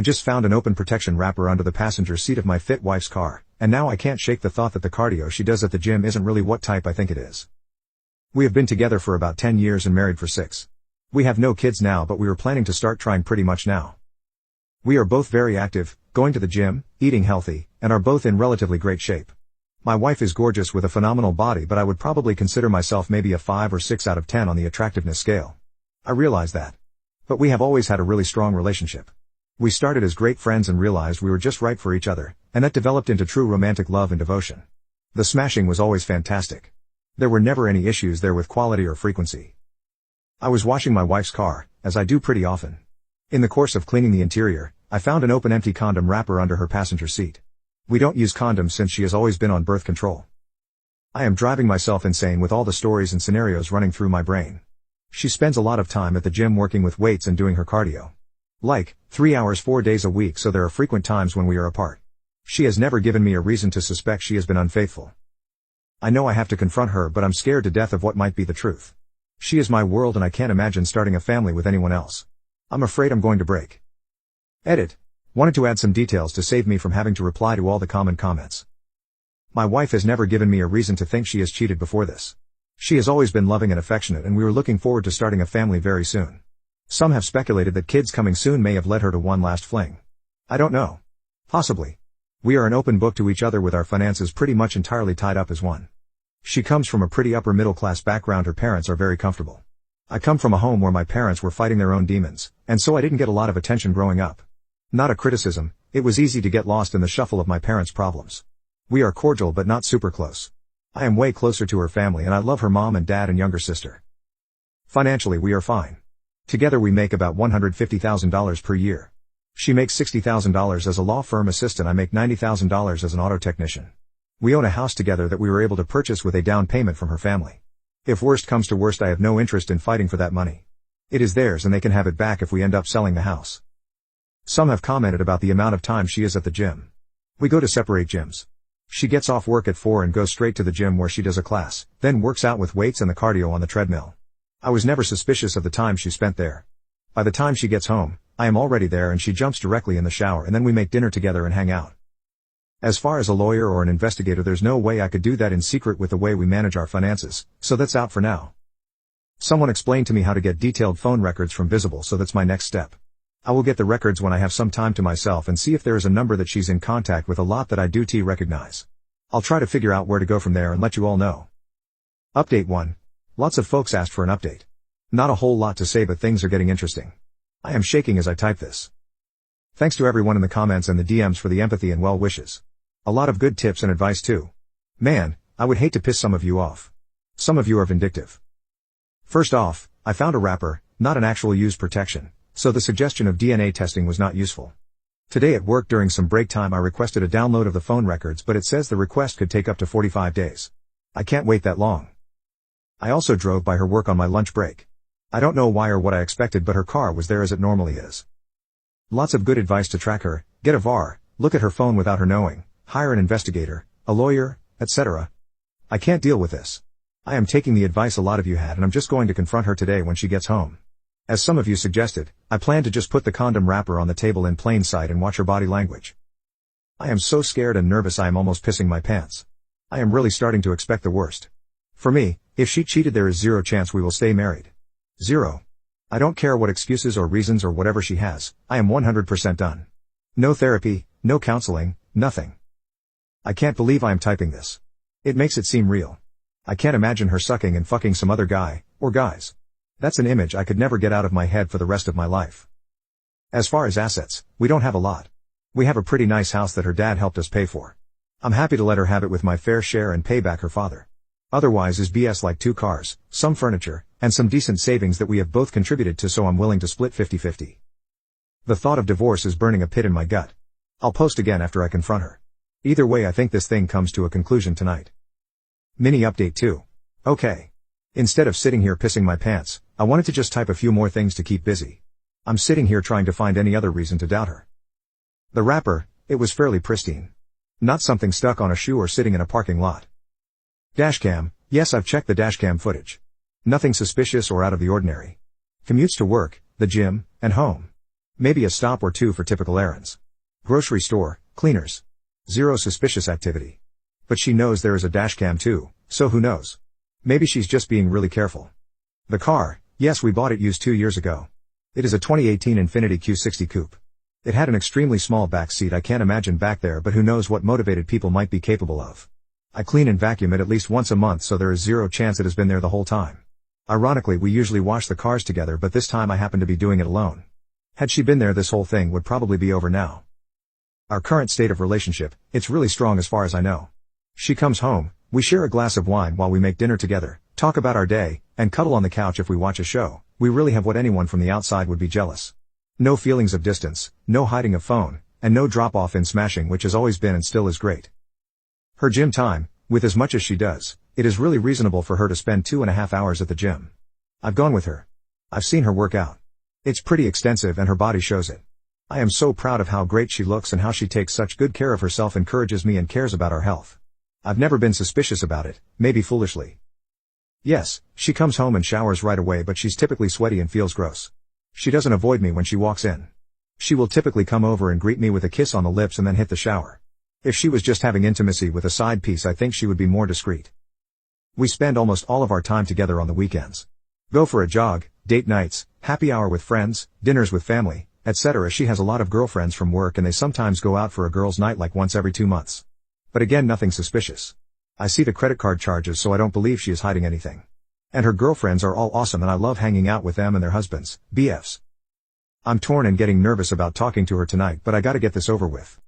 I just found an open protection wrapper under the passenger seat of my fit wife's car, and now I can't shake the thought that the cardio she does at the gym isn't really what type I think it is. We have been together for about 10 years and married for 6. We have no kids now, but we were planning to start trying pretty much now. We are both very active, going to the gym, eating healthy, and are both in relatively great shape. My wife is gorgeous with a phenomenal body, but I would probably consider myself maybe a 5 or 6 out of 10 on the attractiveness scale. I realize that. But we have always had a really strong relationship. We started as great friends and realized we were just right for each other, and that developed into true romantic love and devotion. The smashing was always fantastic. There were never any issues there with quality or frequency. I was washing my wife's car, as I do pretty often. In the course of cleaning the interior, I found an open empty condom wrapper under her passenger seat. We don't use condoms since she has always been on birth control. I am driving myself insane with all the stories and scenarios running through my brain. She spends a lot of time at the gym working with weights and doing her cardio. Like, 3 hours 4 days a week, so there are frequent times when we are apart. She has never given me a reason to suspect she has been unfaithful. I know I have to confront her, but I'm scared to death of what might be the truth. She is my world and I can't imagine starting a family with anyone else. I'm afraid I'm going to break. Edit. Wanted to add some details to save me from having to reply to all the common comments. My wife has never given me a reason to think she has cheated before this. She has always been loving and affectionate, and we were looking forward to starting a family very soon. Some have speculated that kids coming soon may have led her to one last fling. I don't know. Possibly. We are an open book to each other with our finances pretty much entirely tied up as one. She comes from a pretty upper middle class background. Her parents are very comfortable. I come from a home where my parents were fighting their own demons, and so I didn't get a lot of attention growing up. Not a criticism, it was easy to get lost in the shuffle of my parents' problems. We are cordial but not super close. I am way closer to her family and I love her mom and dad and younger sister. Financially we are fine. Together we make about $150,000 per year. She makes $60,000 as a law firm assistant. I make $90,000 as an auto technician. We own a house together that we were able to purchase with a down payment from her family. If worst comes to worst, I have no interest in fighting for that money. It is theirs and they can have it back if we end up selling the house. Some have commented about the amount of time she is at the gym. We go to separate gyms. She gets off work at 4 and goes straight to the gym where she does a class, then works out with weights and the cardio on the treadmill. I was never suspicious of the time she spent there. By the time she gets home, I am already there and she jumps directly in the shower, and then we make dinner together and hang out. As far as a lawyer or an investigator, there's no way I could do that in secret with the way we manage our finances, so that's out for now. Someone explained to me how to get detailed phone records from Visible, so that's my next step. I will get the records when I have some time to myself and see if there is a number that she's in contact with a lot that I do recognize. I'll try to figure out where to go from there and let you all know. Update 1. Lots of folks asked for an update. Not a whole lot to say, but things are getting interesting. I am shaking as I type this. Thanks to everyone in the comments and the DMs for the empathy and well wishes. A lot of good tips and advice too. Man, I would hate to piss some of you off. Some of you are vindictive. First off, I found a wrapper, not an actual use protection, so the suggestion of DNA testing was not useful. Today at work during some break time I requested a download of the phone records, but it says the request could take up to 45 days. I can't wait that long. I also drove by her work on my lunch break. I don't know why or what I expected, but her car was there as it normally is. Lots of good advice to track her: get a VAR, look at her phone without her knowing, hire an investigator, a lawyer, etc. I can't deal with this. I am taking the advice a lot of you had, and I'm just going to confront her today when she gets home. As some of you suggested, I plan to just put the condom wrapper on the table in plain sight and watch her body language. I am so scared and nervous I am almost pissing my pants. I am really starting to expect the worst. For me, if she cheated, there is 0 chance we will stay married. 0. I don't care what excuses or reasons or whatever she has, I am 100% done. No therapy, no counseling, nothing. I can't believe I am typing this. It makes it seem real. I can't imagine her sucking and fucking some other guy, or guys. That's an image I could never get out of my head for the rest of my life. As far as assets, we don't have a lot. We have a pretty nice house that her dad helped us pay for. I'm happy to let her have it with my fair share and pay back her father. Otherwise is BS, like 2 cars, some furniture, and some decent savings that we have both contributed to, so I'm willing to split 50-50. The thought of divorce is burning a pit in my gut. I'll post again after I confront her. Either way, I think this thing comes to a conclusion tonight. Mini update 2. Okay. Instead of sitting here pissing my pants, I wanted to just type a few more things to keep busy. I'm sitting here trying to find any other reason to doubt her. The wrapper, it was fairly pristine. Not something stuck on a shoe or sitting in a parking lot. Dashcam, yes, I've checked the dashcam footage. Nothing suspicious or out of the ordinary. Commutes to work, the gym, and home. Maybe a stop or two for typical errands. Grocery store, cleaners. Zero suspicious activity. But she knows there is a dashcam too, so who knows? Maybe she's just being really careful. The car, yes, we bought it used 2 years ago. It is a 2018 Infiniti Q60 Coupe. It had an extremely small back seat. I can't imagine back there, but who knows what motivated people might be capable of. I clean and vacuum it at least once a month, so there is zero chance it has been there the whole time. Ironically, we usually wash the cars together, but this time I happen to be doing it alone. Had she been there, this whole thing would probably be over now. Our current state of relationship, it's really strong as far as I know. She comes home, we share a glass of wine while we make dinner together, talk about our day, and cuddle on the couch if we watch a show. We really have what anyone from the outside would be jealous. No feelings of distance, no hiding of phone, and no drop-off in smashing, which has always been and still is great. Her gym time, with as much as she does, it is really reasonable for her to spend 2.5 hours at the gym. I've gone with her. I've seen her work out. It's pretty extensive and her body shows it. I am so proud of how great she looks and how she takes such good care of herself, encourages me and cares about our health. I've never been suspicious about it, maybe foolishly. Yes, she comes home and showers right away, but she's typically sweaty and feels gross. She doesn't avoid me when she walks in. She will typically come over and greet me with a kiss on the lips and then hit the shower. If she was just having intimacy with a side piece, I think she would be more discreet. We spend almost all of our time together on the weekends. Go for a jog, date nights, happy hour with friends, dinners with family, etc. She has a lot of girlfriends from work and they sometimes go out for a girls' night like once every 2 months. But again, nothing suspicious. I see the credit card charges, so I don't believe she is hiding anything. And her girlfriends are all awesome and I love hanging out with them and their husbands, BFs. I'm torn and getting nervous about talking to her tonight, but I gotta get this over with.